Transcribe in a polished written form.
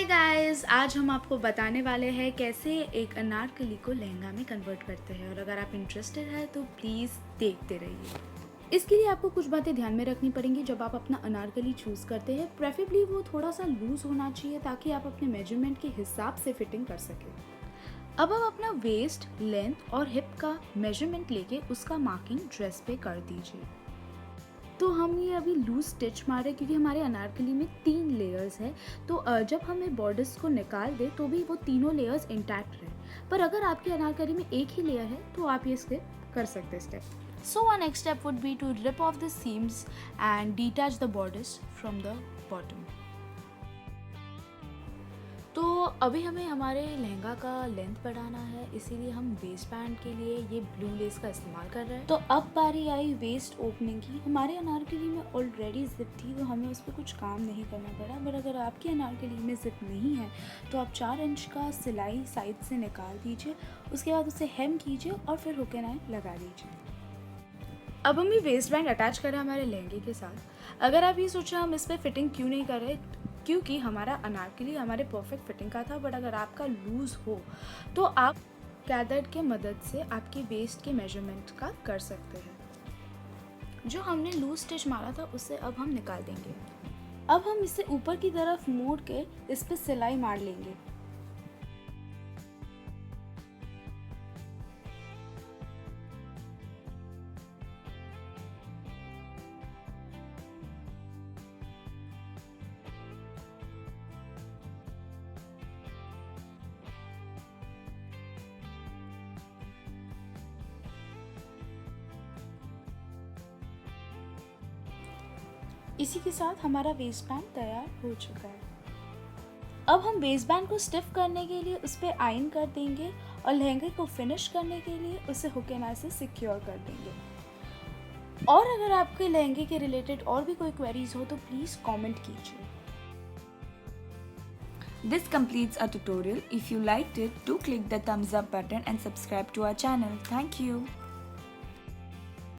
Hi guys, आज हम आपको बताने वाले हैं कैसे एक अनारकली को लहंगा में कन्वर्ट करते हैं। और अगर आप इंटरेस्टेड है तो प्लीज़ देखते रहिए। इसके लिए आपको कुछ बातें ध्यान में रखनी पड़ेंगी जब आप अपना अनारकली चूज़ करते हैं। प्रेफरेबली वो थोड़ा सा लूज़ होना चाहिए ताकि आप अपने मेजरमेंट के हिसाब से फिटिंग कर सकें। अब आप अपना वेस्ट, लेंथ और हिप का मेजरमेंट लेके उसका मार्किंग ड्रेस पे कर दीजिए। तो हम ये अभी लूज स्टिच मार रहे हैं क्योंकि हमारे अनारकली में 3 लेयर्स है। तो जब हमें बॉर्डर्स को निकाल दे तो भी वो तीनों लेयर्स इंटैक्ट रहे। पर अगर आपके अनारकली में एक ही लेयर है तो आप ये स्टेप कर सकते हैं step. So one next step would be to rip off the seams and detach the borders from the bottom. तो अभी हमें हमारे लहंगा का लेंथ बढ़ाना है, इसीलिए हम वेस्ट बैंड के लिए ये ब्लू लेस का इस्तेमाल कर रहे हैं। तो अब बारी आई वेस्ट ओपनिंग की। हमारे अनारकली में ऑलरेडी जिप थी तो हमें उस पर कुछ काम नहीं करना पड़ा। बट अगर आपकी अनारकली में जिप नहीं है तो आप 4 इंच का सिलाई साइड से निकाल दीजिए, उसके बाद उसे हेम कीजिए और फिर हुक एंड आई लगा दीजिए। अब हम ये वेस्ट बैंड अटैच करें हमारे लहंगे के साथ। अगर आप ये सोचें हम इस पर फिटिंग क्यों नहीं कर रहे, क्योंकि हमारा अनारकली हमारे परफेक्ट फिटिंग का था। बट अगर आपका लूज़ हो तो आप कैदर्ड के मदद से आपके वेस्ट के मेजरमेंट का कर सकते हैं। जो हमने लूज स्टिच मारा था उसे अब हम निकाल देंगे। अब हम इसे ऊपर की तरफ मोड़ के इस पर सिलाई मार लेंगे। इसी के साथ हमारा वेस्ट बैंड तैयार हो चुका है। अब हम वेस्ट बैंड को स्टिफ करने के लिए उस पर आयरन कर देंगे और लहंगे को फिनिश करने के लिए उसे हुक एंड आई से सिक्योर कर देंगे। और अगर आपके लहंगे के रिलेटेड और भी कोई क्वेरीज हो तो प्लीज़ कमेंट कीजिए। This completes our tutorial. If you liked it, do click the thumbs up button and subscribe to our channel. Thank you.